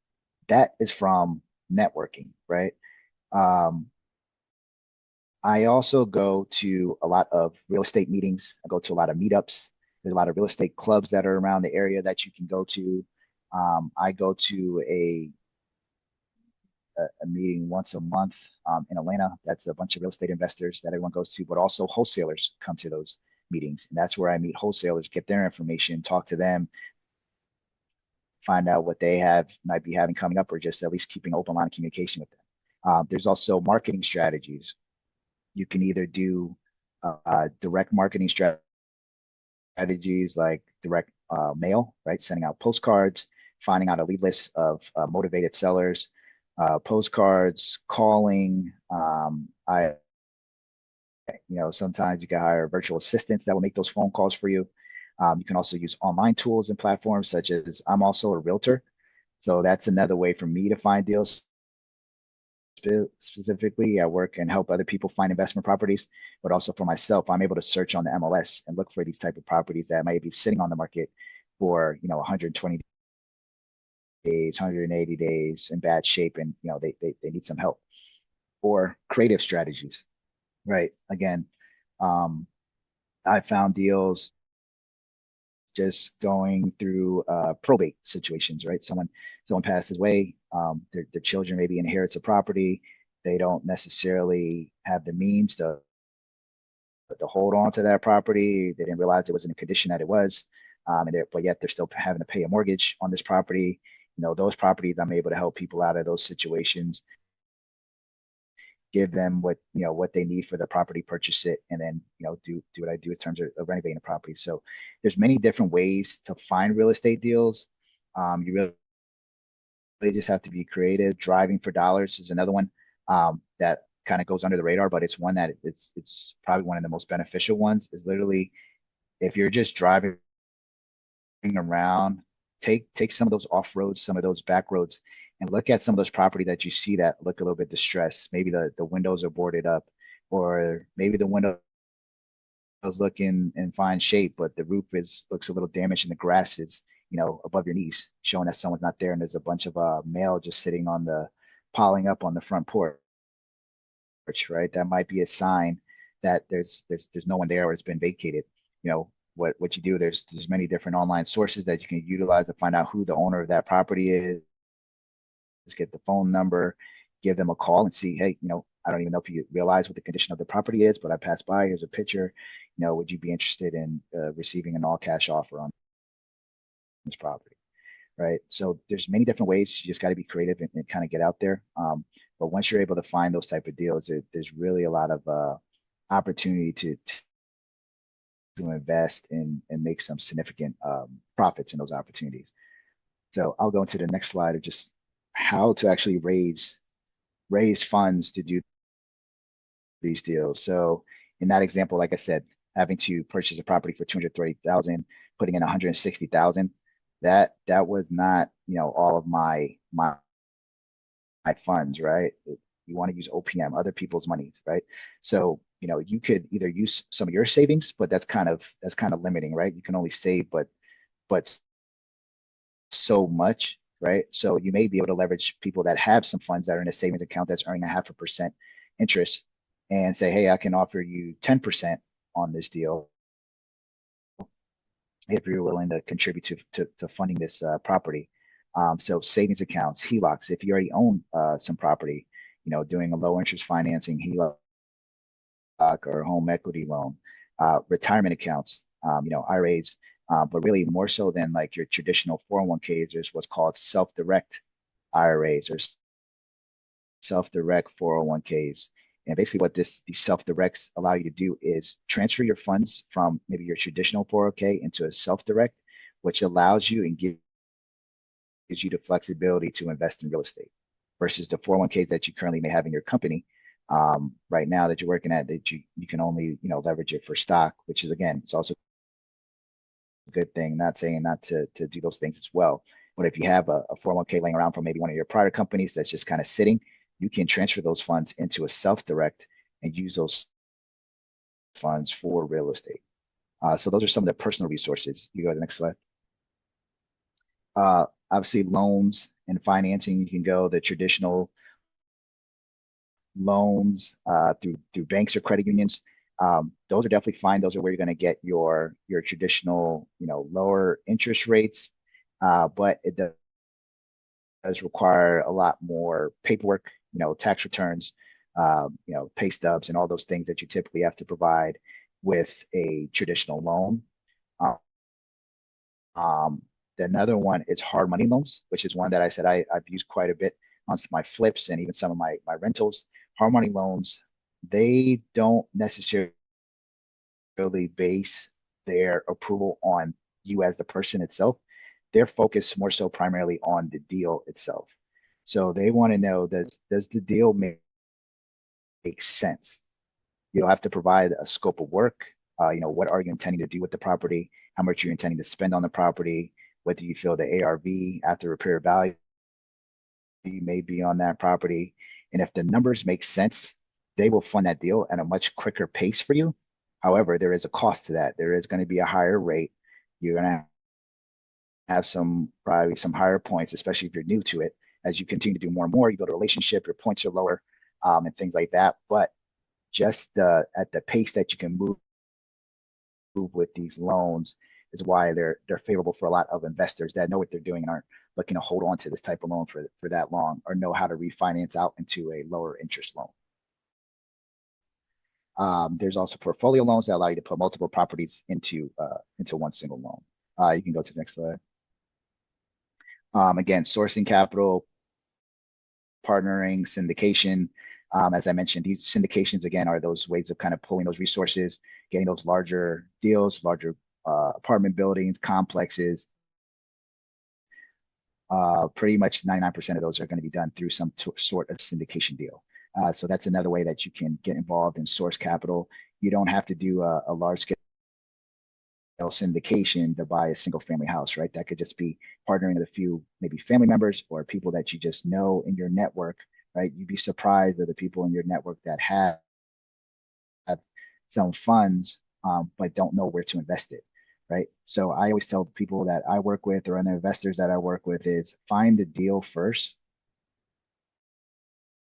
Speaker 6: that is from networking, right? I also go to a lot of real estate meetings. I go to a lot of meetups. There's a lot of real estate clubs that are around the area that you can go to. I go to a meeting once a month in Atlanta. That's a bunch of real estate investors that everyone goes to, but also wholesalers come to those meetings. And that's where I meet wholesalers, get their information, talk to them, find out what they might be having coming up, or just at least keeping open line of communication with them. There's also marketing strategies. You can either do direct marketing strategies like direct mail, right? Sending out postcards, finding out a lead list of motivated sellers, postcards, calling. Sometimes you can hire virtual assistants that will make those phone calls for you. You can also use online tools and platforms such as, I'm also a realtor. So that's another way for me to find deals. Specifically, I work and help other people find investment properties, but also for myself, I'm able to search on the MLS and look for these type of properties that might be sitting on the market for 120 days, 180 days in bad shape, and they need some help. Or creative strategies, right? Again, um, I found deals just going through probate situations, right? Someone passes away, their children maybe inherits a property. They don't necessarily have the means to hold on to that property. They didn't realize it was in the condition that it was, but yet they're still having to pay a mortgage on this property. Those properties, I'm able to help people out of those situations, give them what they need for the property, purchase it, and then do what I do in terms of renovating the property. So there's many different ways to find real estate deals. You really just have to be creative. Driving for dollars is another one that kind of goes under the radar, but it's one that it's probably one of the most beneficial ones. Is literally, if you're just driving around, take some of those off roads, some of those back roads, and look at some of those property that you see that look a little bit distressed. Maybe the windows are boarded up, or maybe the windows look in fine shape, but the roof looks a little damaged and the grass is above your knees, showing that someone's not there, and there's a bunch of mail just sitting on the piling up on the front porch, right? That might be a sign that there's no one there, or it's been vacated. What you do, there's many different online sources that you can utilize to find out who the owner of that property is. Just get the phone number, give them a call and see, hey, I don't even know if you realize what the condition of the property is, but I passed by, here's a picture. Would you be interested in receiving an all cash offer on this property? Right. So there's many different ways. You just got to be creative and kind of get out there. But once you're able to find those type of deals, there's really a lot of opportunity to invest and make some significant profits in those opportunities. So I'll go into the next slide of just how to actually raise funds to do these deals. So in that example, like I said, having to purchase a property for 230,000, putting in 160,000, that was not all of my funds, right? You want to use OPM, other people's monies, right? So you could either use some of your savings, but that's kind of limiting, right? You can only save but so much, right? So you may be able to leverage people that have some funds that are in a savings account that's earning 0.5% interest, and say, hey, I can offer you 10% on this deal if you're willing to contribute to funding this property. So savings accounts, HELOCs, if you already own some property, doing a low interest financing HELOC or home equity loan, retirement accounts, IRAs, but really more so than like your traditional 401ks, there's what's called self-direct IRAs or self-direct 401ks. And basically what these self-directs allow you to do is transfer your funds from maybe your traditional 401k into a self-direct, which allows you and gives you the flexibility to invest in real estate versus the 401ks that you currently may have in your company right now that you're working at, that you can only leverage it for stock, which is, again, it's also a good thing. Not saying not to do those things as well, but if you have a 401k laying around from maybe one of your prior companies that's just kind of sitting, you can transfer those funds into a self-direct and use those funds for real estate. So those are some of the personal resources. You go to the next slide. Obviously, loans and financing, you can go the traditional loans through banks or credit unions. Those are definitely fine. Those are where you're going to get your traditional, lower interest rates, but it does require a lot more paperwork, tax returns, pay stubs, and all those things that you typically have to provide with a traditional loan. Another one is hard money loans, which is one that I said I've used quite a bit on my flips and even some of my rentals. Hard money loans, they don't necessarily base their approval on you as the person itself. They're focused more so primarily on the deal itself. So they want to know, does the deal make sense? You'll have to provide a scope of work. What are you intending to do with the property? How much you're intending to spend on the property? What do you feel the ARV after repair value may be on that property. And if the numbers make sense, they will fund that deal at a much quicker pace for you. However, there is a cost to that. There is going to be a higher rate. You're going to have probably some higher points, especially if you're new to it. As you continue to do more and more, you build a relationship, your points are lower, and things like that. But just at the pace that you can move with these loans is why they're favorable for a lot of investors that know what they're doing and aren't looking to hold on to this type of loan for that long, or know how to refinance out into a lower interest loan. There's also portfolio loans that allow you to put multiple properties into one single loan. You can go to the next slide. Again, sourcing capital, partnering, syndication. As I mentioned, these syndications, again, are those ways of kind of pulling those resources, getting those larger deals, larger apartment buildings, complexes. Pretty much 99% of those are going to be done through some sort of syndication deal. So that's another way that you can get involved in source capital. You don't have to do a large scale syndication to buy a single family house, right? That could just be partnering with a few, maybe family members or people that you just know in your network, right? You'd be surprised at the people in your network that have some funds, but don't know where to invest it, right? So I always tell people that I work with, or other investors that I work with, is find the deal first.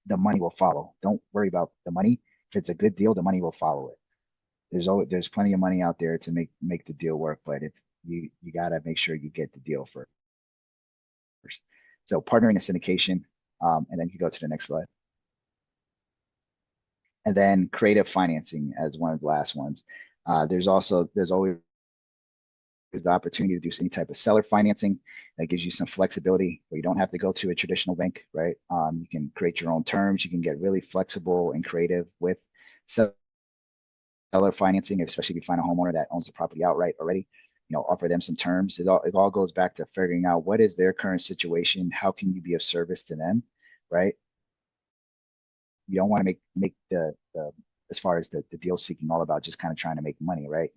Speaker 6: The money will follow. Don't worry about the money. If it's a good deal, the money will follow it. There's plenty of money out there to make the deal work, but if you gotta make sure you get the deal first. So partnering and syndication, and then you go to the next slide. And then creative financing as one of the last ones. There's always the opportunity to do any type of seller financing that gives you some flexibility where you don't have to go to a traditional bank, right? You can create your own terms. You can get really flexible and creative with seller financing, especially if you find a homeowner that owns the property outright already. Offer them some terms. It all goes back to figuring out what is their current situation. How can you be of service to them, right? You don't want to make the as far as the deal seeking all about just kind of trying to make money, right?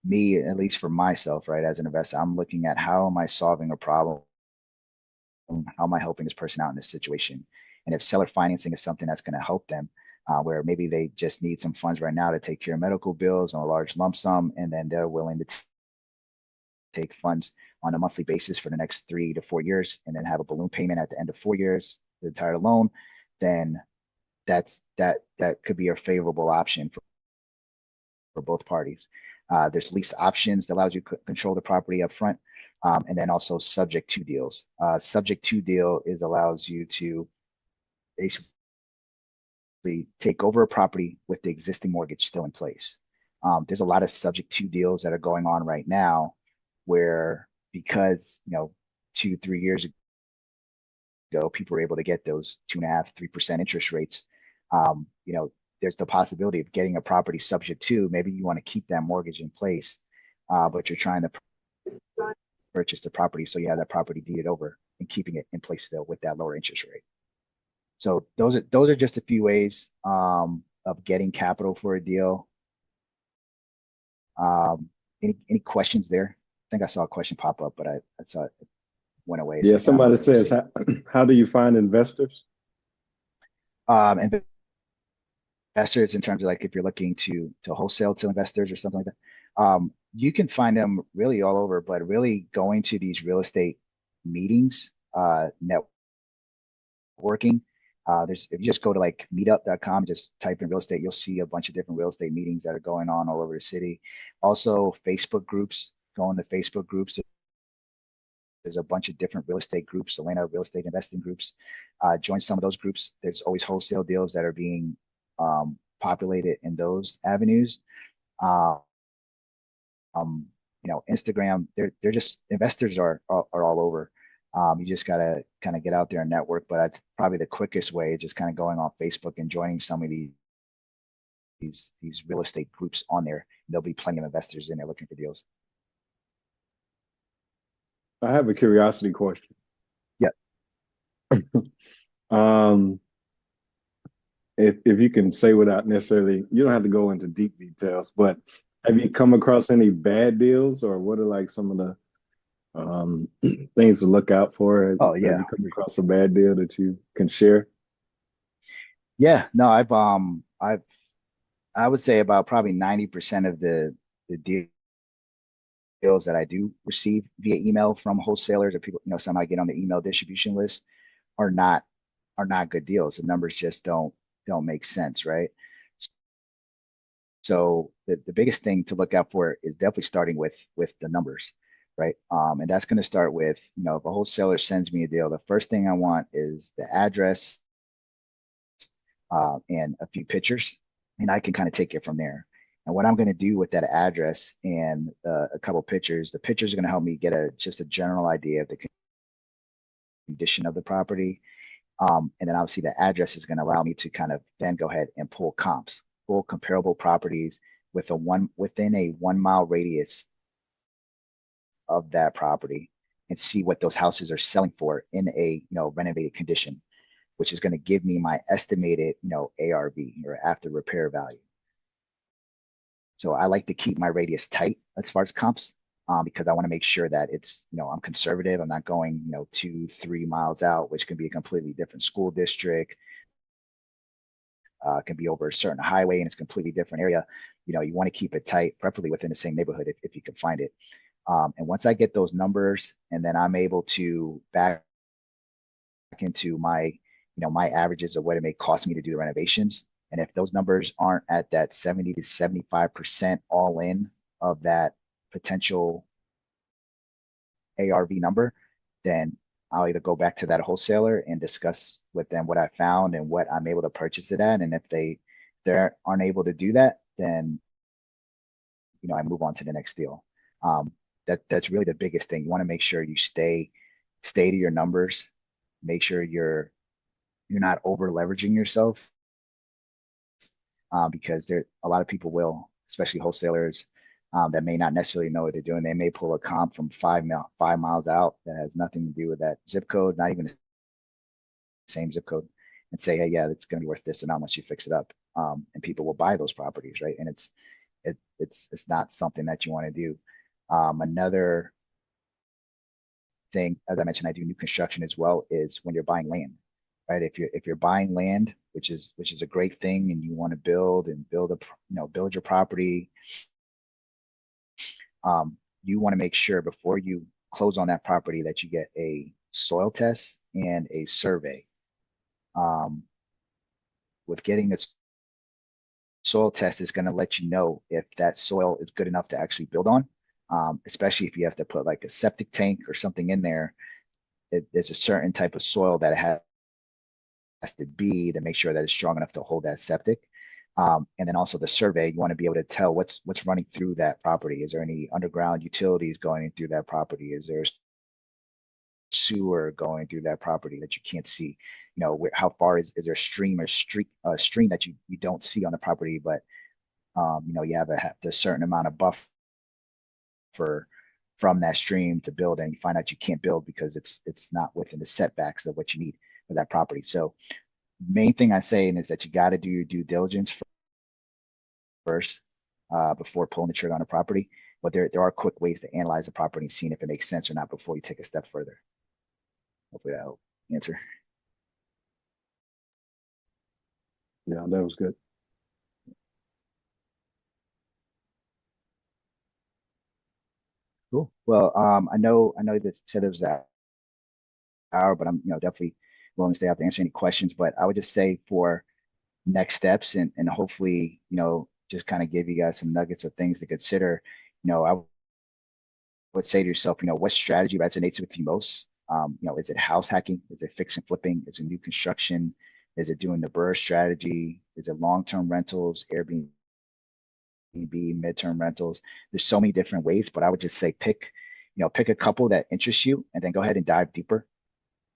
Speaker 6: Me, at least for myself, right, as an investor, I'm looking at how am I solving a problem? How am I helping this person out in this situation? And if seller financing is something that's going to help them, where maybe they just need some funds right now to take care of medical bills on a large lump sum, and then they're willing to take funds on a monthly basis for the next 3 to 4 years, and then have a balloon payment at the end of 4 years, the entire loan, then that could be a favorable option for both parties. There's lease options that allows you to control the property up front, and then also subject to deals. Subject to deal allows you to basically take over a property with the existing mortgage still in place. There's a lot of subject to deals that are going on right now where, because 2-3 years ago people were able to get those 2.5-3% interest rates. There's the possibility of getting a property subject to, maybe you want to keep that mortgage in place, but you're trying to purchase the property, so you have that property deeded over and keeping it in place still with that lower interest rate. So those are just a few ways of getting capital for a deal. Any questions there? I think I saw a question pop up, but I saw it went away.
Speaker 7: Yeah, somebody says, how do you find investors?
Speaker 6: Investors in terms of like if you're looking to wholesale to investors or something like that, you can find them really all over, but really going to these real estate meetings, networking. If you just go to like meetup.com, just type in real estate, you'll see a bunch of different real estate meetings that are going on all over the city. Also Facebook groups, go into Facebook groups. There's a bunch of different real estate groups, Atlanta real estate investing groups. Join some of those groups. There's always wholesale deals that are being populated in those avenues. Instagram, they're just, investors are all over. You just gotta kind of get out there and network, but probably the quickest way is just kind of going on Facebook and joining some of these real estate groups on there. There'll be plenty of investors in there looking for deals.
Speaker 7: I have a curiosity question.
Speaker 6: Yeah.
Speaker 7: If you can say without necessarily, you don't have to go into deep details, but have you come across any bad deals, or what are like some of the things to look out for.
Speaker 6: Oh
Speaker 7: Have
Speaker 6: yeah.
Speaker 7: you come across a bad deal that you can share?
Speaker 6: Yeah, no, I would say about probably 90% of the deals that I do receive via email from wholesalers or people, some I get on the email distribution list are not are not good deals. The numbers just don't make sense, right? So the biggest thing to look out for is definitely starting with the numbers, right? And that's going to start with, if a wholesaler sends me a deal, the first thing I want is the address and a few pictures, and I can kind of take it from there. And what I'm going to do with that address and a couple pictures, the pictures are going to help me get just a general idea of the condition of the property. And then obviously the address is going to allow me to kind of then go ahead and pull comps, pull comparable properties within a 1 mile radius of that property and see what those houses are selling for in a renovated condition, which is going to give me my estimated ARV or after repair value. So I like to keep my radius tight as far as comps, because I want to make sure that it's, I'm conservative. I'm not going, 2-3 miles out, which can be a completely different school district, can be over a certain highway and it's a completely different area. You want to keep it tight, preferably within the same neighborhood if you can find it. And once I get those numbers, and then I'm able to back into my averages of what it may cost me to do the renovations. And if those numbers aren't at that 70 to 75% all in of that potential ARV number, then I'll either go back to that wholesaler and discuss with them what I found and what I'm able to purchase it at. And if they aren't able to do that, then I move on to the next deal. That's really the biggest thing. You want to make sure you stay to your numbers. Make sure you're not over leveraging yourself, because a lot of people will, especially wholesalers, that may not necessarily know what they're doing. They may pull a comp from 5 miles out that has nothing to do with that zip code, not even the same zip code, and say, hey, yeah, it's going to be worth this amount once you fix it up. And people will buy those properties, right? And it's not something that you want to do. Another thing, as I mentioned, I do new construction as well, is when you're buying land, right? If you're buying land, which is a great thing, and you want to build your property, you want to make sure before you close on that property that you get a soil test and a survey. With getting a soil test is going to let you know if that soil is good enough to actually build on, especially if you have to put like a septic tank or something in there. There's a certain type of soil that it has to be to make sure that it's strong enough to hold that septic. And then also the survey, you want to be able to tell what's running through that property. Is there any underground utilities going through that property? Is there sewer going through that property that you can't see? How far is there a stream or stream that you don't see on the property, but you have a certain amount of buffer from that stream to build, and you find out you can't build because it's not within the setbacks of what you need for that property. So main thing I say is that you got to do your due diligence first, before pulling the trigger on a property. But there are quick ways to analyze the property and seeing if it makes sense or not before you take a step further. Hopefully that helped answer.
Speaker 7: Yeah, that was good.
Speaker 6: Cool. Well, I know that said it was that hour, but I'm definitely willing to stay out to answer any questions. But I would just say for next steps, and hopefully just kind of give you guys some nuggets of things to consider. I would say to yourself, what strategy resonates with you most? Is it house hacking? Is it fix and flipping? Is it new construction? Is it doing the BRRRR strategy? Is it long-term rentals, Airbnb, midterm rentals? There's so many different ways, but I would just say pick a couple that interest you, and then go ahead and dive deeper.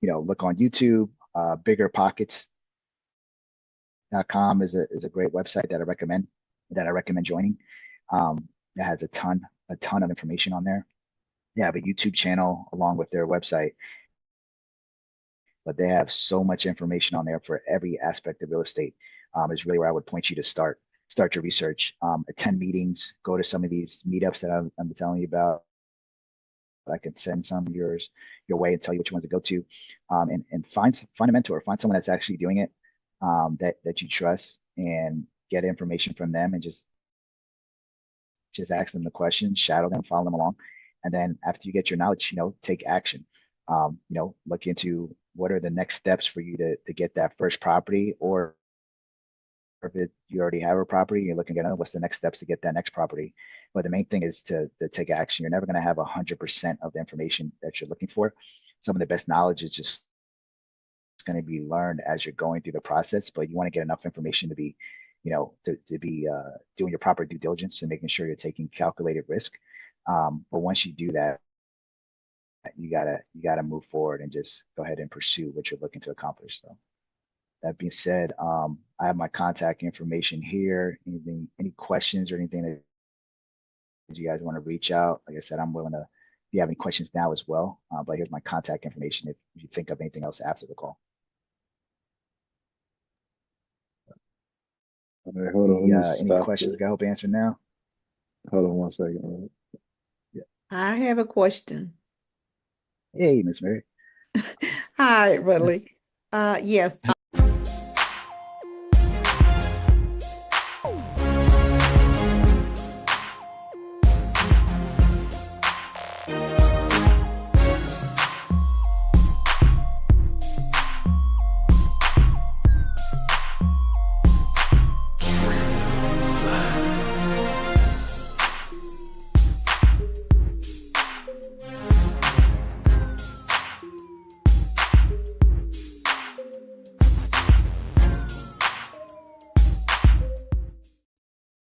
Speaker 6: Look on YouTube. Biggerpockets.com is a great website that I recommend joining. It has a ton of information on there. They have a YouTube channel along with their website, but they have so much information on there for every aspect of real estate. Is really where I would point you to start your research. Attend meetings, go to some of these meetups that I'm telling you about. I can send some your way and tell you which ones to go to, and find a mentor, find someone that's actually doing it, that you trust, and get information from them, and just ask them the questions, shadow them, follow them along, and then after you get your knowledge, take action. Look into what are the next steps for you to get that first property, or if you already have a property, you're looking at what's the next steps to get that next property. But the main thing is to take action. You're never going to have 100% of the information that you're looking for. Some of the best knowledge is just going to be learned as you're going through the process, but you want to get enough information to be, to be doing your proper due diligence and making sure you're taking calculated risk. But once you do that, you gotta move forward and just go ahead and pursue what you're looking to accomplish. So that being said, I have my contact information here. Any questions or anything that you guys want to reach out? Like I said, I'm willing to, if you have any questions now as well, but here's my contact information if you think of anything else after the call.
Speaker 7: All right, hold on.
Speaker 6: Any questions I hope answer now?
Speaker 7: Hold on one second.
Speaker 6: Yeah.
Speaker 8: I have a question.
Speaker 6: Hey, Miss Mary.
Speaker 8: Hi, Rudley. Yes,